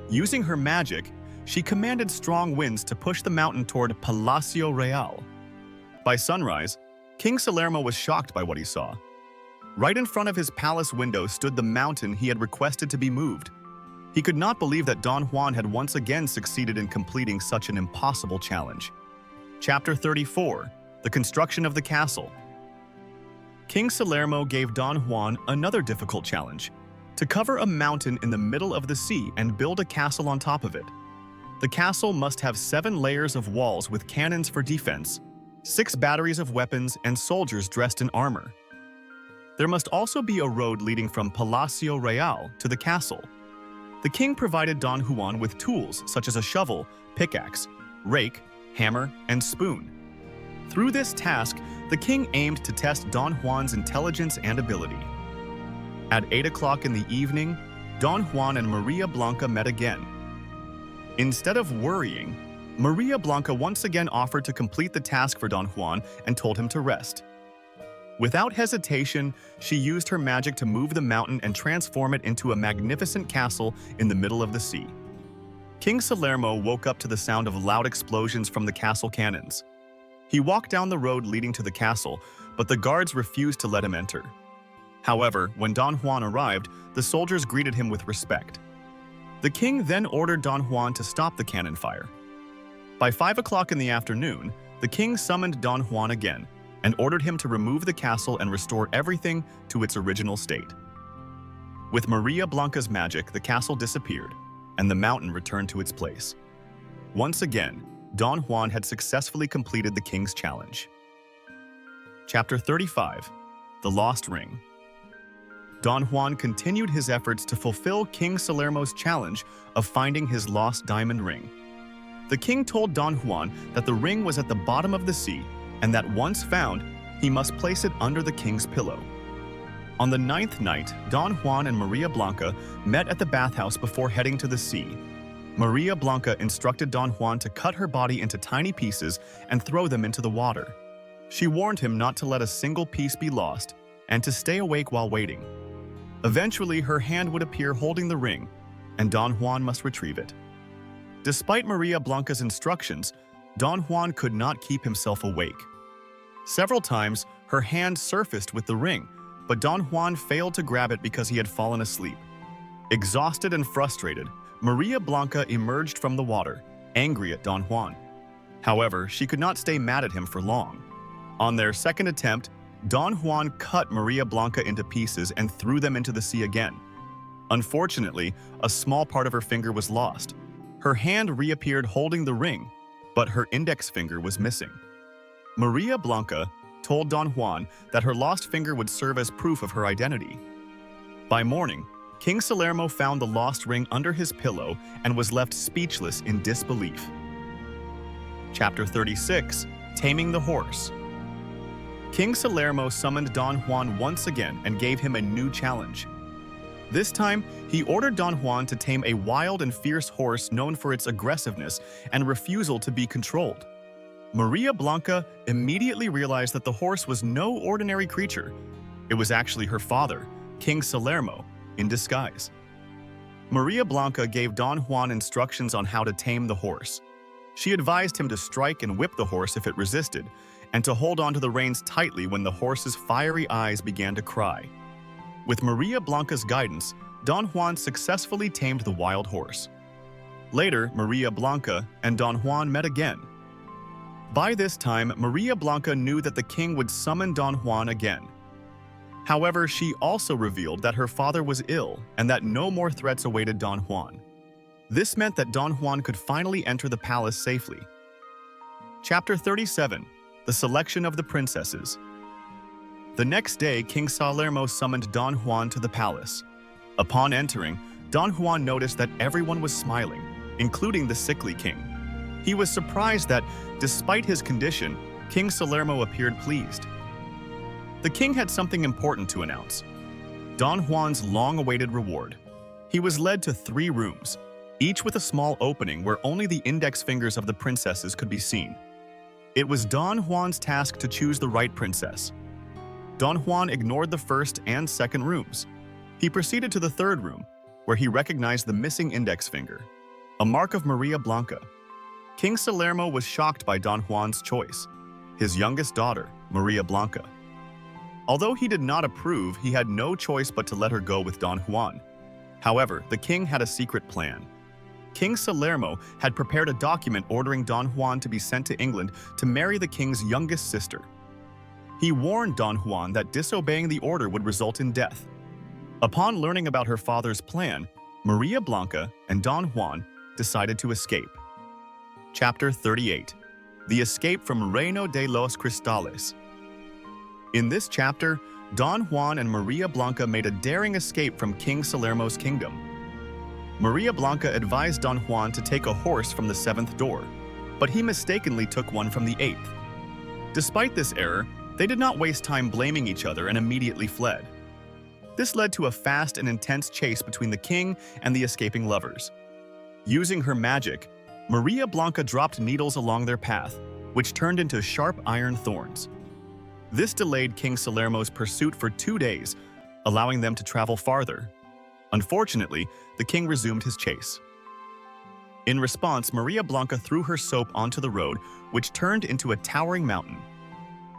Using her magic, she commanded strong winds to push the mountain toward Palacio Real. By sunrise, King Salermo was shocked by what he saw. Right in front of his palace window stood the mountain he had requested to be moved. He could not believe that Don Juan had once again succeeded in completing such an impossible challenge. Chapter 34: The Construction of the Castle. King Salermo gave Don Juan another difficult challenge: to cover a mountain in the middle of the sea and build a castle on top of it. The castle must have 7 layers of walls with cannons for defense, 6 batteries of weapons, and soldiers dressed in armor. There must also be a road leading from Palacio Real to the castle. The king provided Don Juan with tools such as a shovel, pickaxe, rake, hammer, and spoon. Through this task, the king aimed to test Don Juan's intelligence and ability. At 8 o'clock in the evening, Don Juan and Maria Blanca met again. Instead of worrying, Maria Blanca once again offered to complete the task for Don Juan and told him to rest. Without hesitation, she used her magic to move the mountain and transform it into a magnificent castle in the middle of the sea. King Salermo woke up to the sound of loud explosions from the castle cannons. He walked down the road leading to the castle, but the guards refused to let him enter. However, when Don Juan arrived, the soldiers greeted him with respect. The king then ordered Don Juan to stop the cannon fire. By 5 o'clock in the afternoon, the king summoned Don Juan again and ordered him to remove the castle and restore everything to its original state. With Maria Blanca's magic, the castle disappeared, and the mountain returned to its place. Once again, Don Juan had successfully completed the king's challenge. Chapter 35: The Lost Ring. Don Juan continued his efforts to fulfill King Salermo's challenge of finding his lost diamond ring. The king told Don Juan that the ring was at the bottom of the sea and that once found, he must place it under the king's pillow. On the 9th night, Don Juan and Maria Blanca met at the bathhouse before heading to the sea. Maria Blanca instructed Don Juan to cut her body into tiny pieces and throw them into the water. She warned him not to let a single piece be lost and to stay awake while waiting. Eventually, her hand would appear holding the ring, and Don Juan must retrieve it. Despite Maria Blanca's instructions, Don Juan could not keep himself awake. Several times, her hand surfaced with the ring, but Don Juan failed to grab it because he had fallen asleep. Exhausted and frustrated, Maria Blanca emerged from the water, angry at Don Juan. However, she could not stay mad at him for long. On their second attempt, Don Juan cut Maria Blanca into pieces and threw them into the sea again. Unfortunately, a small part of her finger was lost. Her hand reappeared holding the ring, but her index finger was missing. Maria Blanca told Don Juan that her lost finger would serve as proof of her identity. By morning, King Salermo found the lost ring under his pillow and was left speechless in disbelief. Chapter 36: Taming the Horse. King Salermo summoned Don Juan once again and gave him a new challenge. This time, he ordered Don Juan to tame a wild and fierce horse known for its aggressiveness and refusal to be controlled. Maria Blanca immediately realized that the horse was no ordinary creature. It was actually her father, King Salermo, in disguise. Maria Blanca gave Don Juan instructions on how to tame the horse. She advised him to strike and whip the horse if it resisted, and to hold onto the reins tightly when the horse's fiery eyes began to cry. With Maria Blanca's guidance, Don Juan successfully tamed the wild horse. Later, Maria Blanca and Don Juan met again. By this time, Maria Blanca knew that the king would summon Don Juan again. However, she also revealed that her father was ill and that no more threats awaited Don Juan. This meant that Don Juan could finally enter the palace safely. Chapter 37. The Selection of the Princesses. The next day, King Salermo summoned Don Juan to the palace. Upon entering, Don Juan noticed that everyone was smiling, including the sickly king. He was surprised that, despite his condition, King Salermo appeared pleased. The king had something important to announce: Don Juan's long-awaited reward. He was led to 3 rooms, each with a small opening where only the index fingers of the princesses could be seen. It was Don Juan's task to choose the right princess. Don Juan ignored the first and second rooms. He proceeded to the 3rd room, where he recognized the missing index finger, a mark of Maria Blanca. King Salermo was shocked by Don Juan's choice, his youngest daughter, Maria Blanca. Although he did not approve, he had no choice but to let her go with Don Juan. However, the king had a secret plan. King Salermo had prepared a document ordering Don Juan to be sent to England to marry the king's youngest sister. He warned Don Juan that disobeying the order would result in death. Upon learning about her father's plan, Maria Blanca and Don Juan decided to escape. Chapter 38. The Escape from Reino de los Cristales. In this chapter, Don Juan and Maria Blanca made a daring escape from King Salermo's kingdom. Maria Blanca advised Don Juan to take a horse from the 7th door, but he mistakenly took one from the 8th. Despite this error, they did not waste time blaming each other and immediately fled. This led to a fast and intense chase between the king and the escaping lovers. Using her magic, Maria Blanca dropped needles along their path, which turned into sharp iron thorns. This delayed King Salermo's pursuit for 2 days, allowing them to travel farther. Unfortunately, the king resumed his chase. In response, Maria Blanca threw her soap onto the road, which turned into a towering mountain.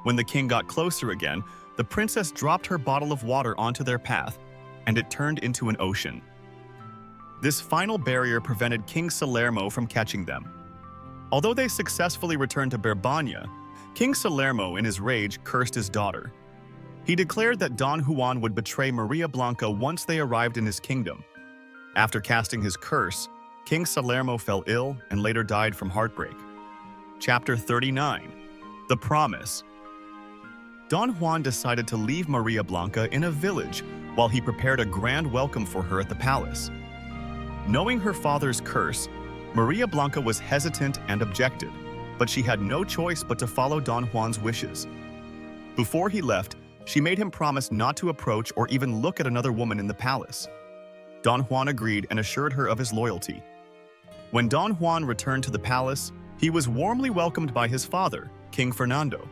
When the king got closer again, the princess dropped her bottle of water onto their path, and it turned into an ocean. This final barrier prevented King Salermo from catching them. Although they successfully returned to Berbanya, King Salermo, in his rage, cursed his daughter. He declared that Don Juan would betray Maria Blanca once they arrived in his kingdom. After casting his curse, King Salermo fell ill and later died from heartbreak. Chapter 39. The Promise. Don Juan decided to leave Maria Blanca in a village while he prepared a grand welcome for her at the palace. Knowing her father's curse, Maria Blanca was hesitant and objected, but she had no choice but to follow Don Juan's wishes. Before he left, she made him promise not to approach or even look at another woman in the palace. Don Juan agreed and assured her of his loyalty. When Don Juan returned to the palace, he was warmly welcomed by his father, King Fernando.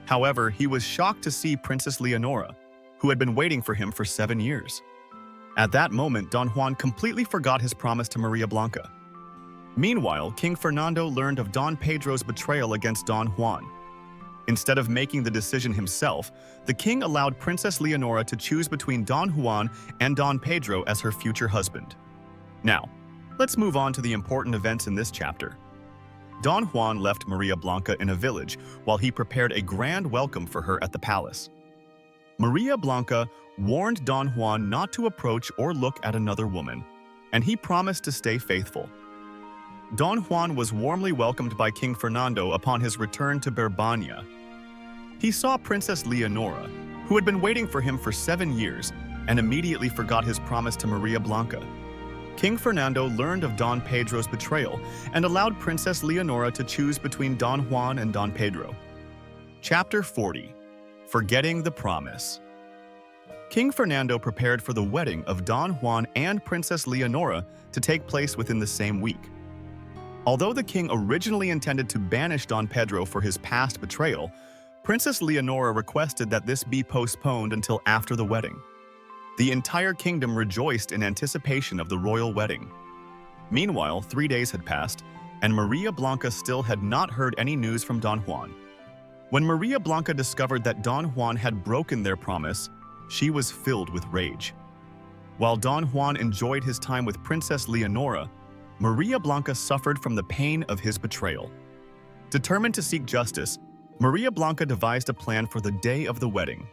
However, he was shocked to see Princess Leonora, who had been waiting for him for 7 years. At that moment, Don Juan completely forgot his promise to Maria Blanca. Meanwhile, King Fernando learned of Don Pedro's betrayal against Don Juan. Instead of making the decision himself, the king allowed Princess Leonora to choose between Don Juan and Don Pedro as her future husband. Now, let's move on to the important events in this chapter. Don Juan left Maria Blanca in a village while he prepared a grand welcome for her at the palace. Maria Blanca warned Don Juan not to approach or look at another woman, and he promised to stay faithful. Don Juan was warmly welcomed by King Fernando upon his return to Berbanya. He saw Princess Leonora, who had been waiting for him for 7 years, and immediately forgot his promise to Maria Blanca. King Fernando learned of Don Pedro's betrayal and allowed Princess Leonora to choose between Don Juan and Don Pedro. Chapter 40. Forgetting the Promise. King Fernando prepared for the wedding of Don Juan and Princess Leonora to take place within the same week. Although the king originally intended to banish Don Pedro for his past betrayal, Princess Leonora requested that this be postponed until after the wedding. The entire kingdom rejoiced in anticipation of the royal wedding. Meanwhile, 3 days had passed, and Maria Blanca still had not heard any news from Don Juan. When Maria Blanca discovered that Don Juan had broken their promise, she was filled with rage. While Don Juan enjoyed his time with Princess Leonora, Maria Blanca suffered from the pain of his betrayal. Determined to seek justice, Maria Blanca devised a plan for the day of the wedding.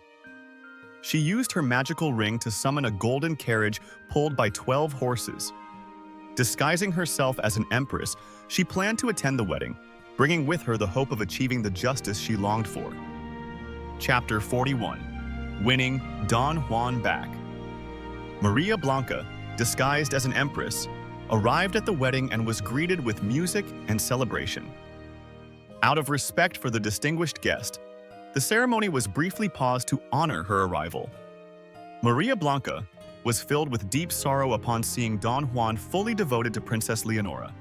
She used her magical ring to summon a golden carriage pulled by 12 horses. Disguising herself as an empress, she planned to attend the wedding, bringing with her the hope of achieving the justice she longed for. Chapter 41. Winning Don Juan Back. Maria Blanca, disguised as an empress, arrived at the wedding and was greeted with music and celebration. Out of respect for the distinguished guest, the ceremony was briefly paused to honor her arrival. Maria Blanca was filled with deep sorrow upon seeing Don Juan fully devoted to Princess Leonora.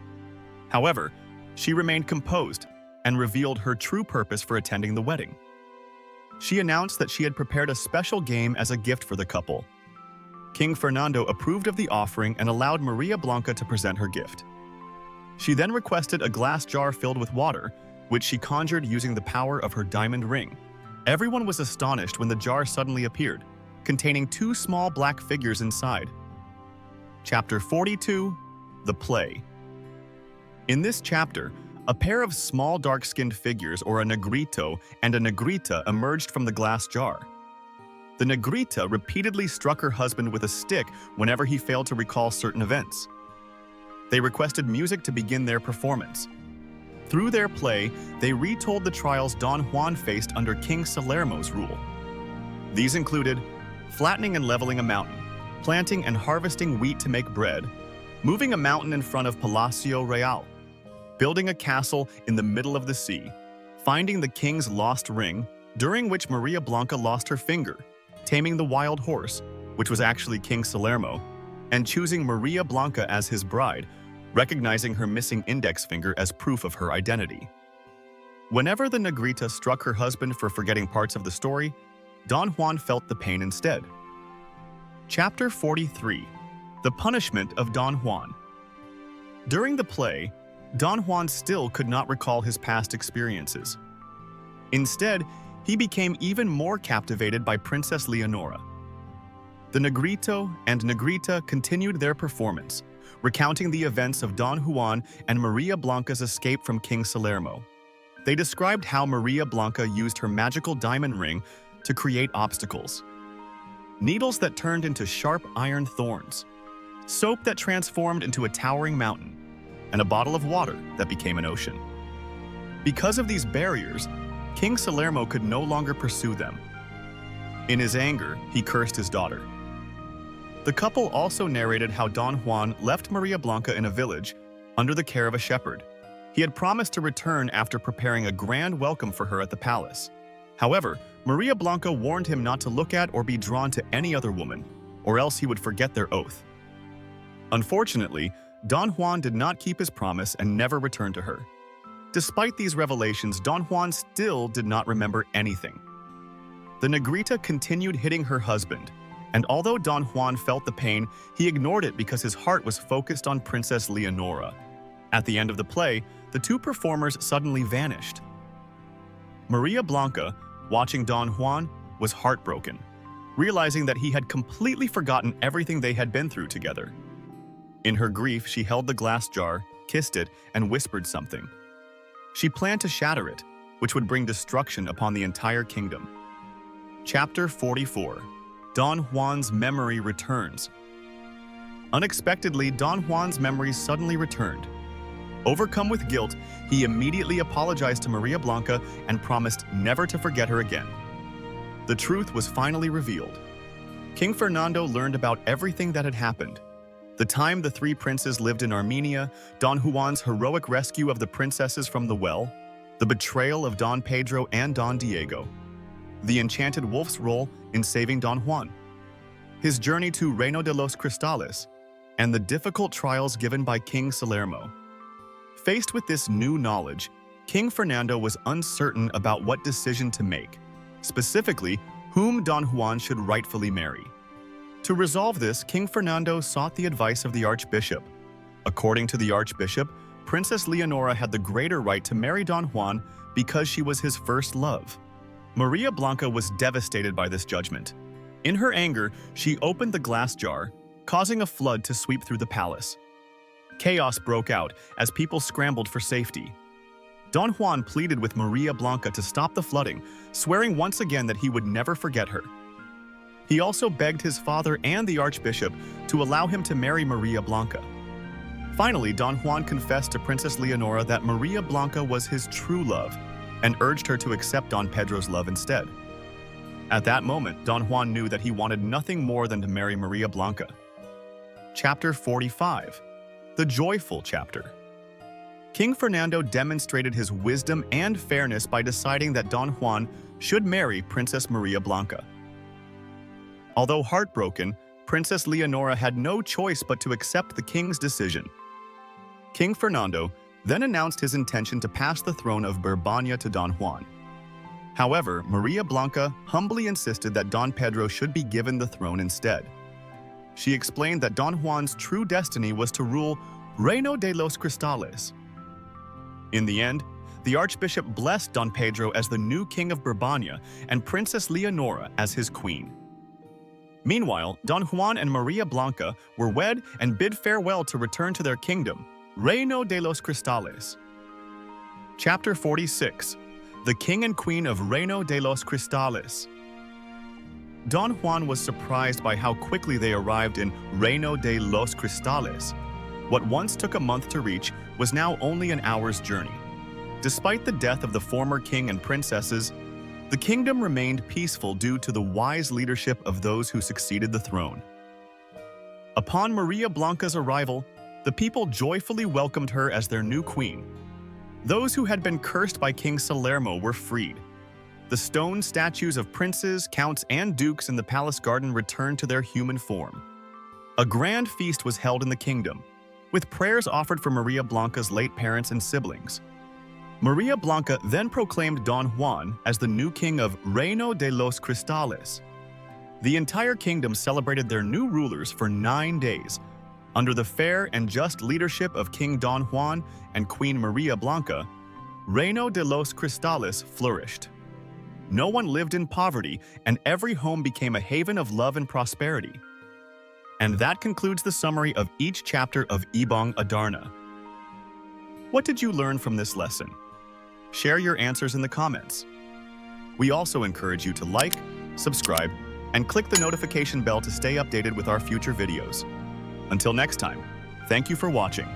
However, she remained composed and revealed her true purpose for attending the wedding. She announced that she had prepared a special game as a gift for the couple. King Fernando approved of the offering and allowed Maria Blanca to present her gift. She then requested a glass jar filled with water, which she conjured using the power of her diamond ring. Everyone was astonished when the jar suddenly appeared, containing 2 small black figures inside. Chapter 42. The Play. In this chapter, a pair of small dark-skinned figures, or a negrito and a negrita, emerged from the glass jar. The negrita repeatedly struck her husband with a stick whenever he failed to recall certain events. They requested music to begin their performance. Through their play, they retold the trials Don Juan faced under King Salermo's rule. These included flattening and leveling a mountain, planting and harvesting wheat to make bread, moving a mountain in front of Palacio Real, building a castle in the middle of the sea, finding the king's lost ring, during which Maria Blanca lost her finger, taming the wild horse, which was actually King Salermo, and choosing Maria Blanca as his bride, recognizing her missing index finger as proof of her identity. Whenever the negrita struck her husband for forgetting parts of the story, Don Juan felt the pain instead. Chapter 43. The Punishment of Don Juan. During the play, Don Juan still could not recall his past experiences. Instead, he became even more captivated by Princess Leonora. The negrito and negrita continued their performance, recounting the events of Don Juan and Maria Blanca's escape from King Salermo. They described how Maria Blanca used her magical diamond ring to create obstacles. Needles that turned into sharp iron thorns, soap that transformed into a towering mountain, and a bottle of water that became an ocean. Because of these barriers, King Salermo could no longer pursue them. In his anger, he cursed his daughter. The couple also narrated how Don Juan left Maria Blanca in a village under the care of a shepherd. He had promised to return after preparing a grand welcome for her at the palace. However, Maria Blanca warned him not to look at or be drawn to any other woman, or else he would forget their oath. Unfortunately, Don Juan did not keep his promise and never returned to her. Despite these revelations, Don Juan still did not remember anything. The negrita continued hitting her husband, and although Don Juan felt the pain, he ignored it because his heart was focused on Princess Leonora. At the end of the play, the 2 performers suddenly vanished. Maria Blanca, watching Don Juan, was heartbroken, realizing that he had completely forgotten everything they had been through together. In her grief, she held the glass jar, kissed it, and whispered something. She planned to shatter it, which would bring destruction upon the entire kingdom. Chapter 44. Don Juan's memory returns. Unexpectedly, Don Juan's memories suddenly returned. Overcome with guilt, he immediately apologized to Maria Blanca and promised never to forget her again. The truth was finally revealed. King Fernando learned about everything that had happened. The time the 3 princes lived in Armenia, Don Juan's heroic rescue of the princesses from the well, the betrayal of Don Pedro and Don Diego, the enchanted wolf's role in saving Don Juan, his journey to Reino de los Cristales, and the difficult trials given by King Salermo. Faced with this new knowledge, King Fernando was uncertain about what decision to make, specifically whom Don Juan should rightfully marry. To resolve this, King Fernando sought the advice of the Archbishop. According to the Archbishop, Princess Leonora had the greater right to marry Don Juan because she was his first love. Maria Blanca was devastated by this judgment. In her anger, she opened the glass jar, causing a flood to sweep through the palace. Chaos broke out as people scrambled for safety. Don Juan pleaded with Maria Blanca to stop the flooding, swearing once again that he would never forget her. He also begged his father and the Archbishop to allow him to marry Maria Blanca. Finally, Don Juan confessed to Princess Leonora that Maria Blanca was his true love and urged her to accept Don Pedro's love instead. At that moment, Don Juan knew that he wanted nothing more than to marry Maria Blanca. Chapter 45. The Joyful Chapter. King Fernando demonstrated his wisdom and fairness by deciding that Don Juan should marry Princess Maria Blanca. Although heartbroken, Princess Leonora had no choice but to accept the king's decision. King Fernando then announced his intention to pass the throne of Berbanya to Don Juan. However, Maria Blanca humbly insisted that Don Pedro should be given the throne instead. She explained that Don Juan's true destiny was to rule Reino de los Cristales. In the end, the Archbishop blessed Don Pedro as the new king of Berbanya and Princess Leonora as his queen. Meanwhile, Don Juan and Maria Blanca were wed and bid farewell to return to their kingdom, Reino de los Cristales. Chapter 46. The King and Queen of Reino de los Cristales. Don Juan was surprised by how quickly they arrived in Reino de los Cristales. What once took a month to reach was now only an hour's journey. Despite the death of the former king and princesses, the kingdom remained peaceful due to the wise leadership of those who succeeded the throne. Upon Maria Blanca's arrival, the people joyfully welcomed her as their new queen. Those who had been cursed by King Salermo were freed. The stone statues of princes, counts, and dukes in the palace garden returned to their human form. A grand feast was held in the kingdom, with prayers offered for Maria Blanca's late parents and siblings. Maria Blanca then proclaimed Don Juan as the new king of Reino de los Cristales. The entire kingdom celebrated their new rulers for 9 days. Under the fair and just leadership of King Don Juan and Queen Maria Blanca, Reino de los Cristales flourished. No one lived in poverty, and every home became a haven of love and prosperity. And that concludes the summary of each chapter of Ibong Adarna. What did you learn from this lesson? Share your answers in the comments. We also encourage you to like, subscribe, and click the notification bell to stay updated with our future videos. Until next time, thank you for watching.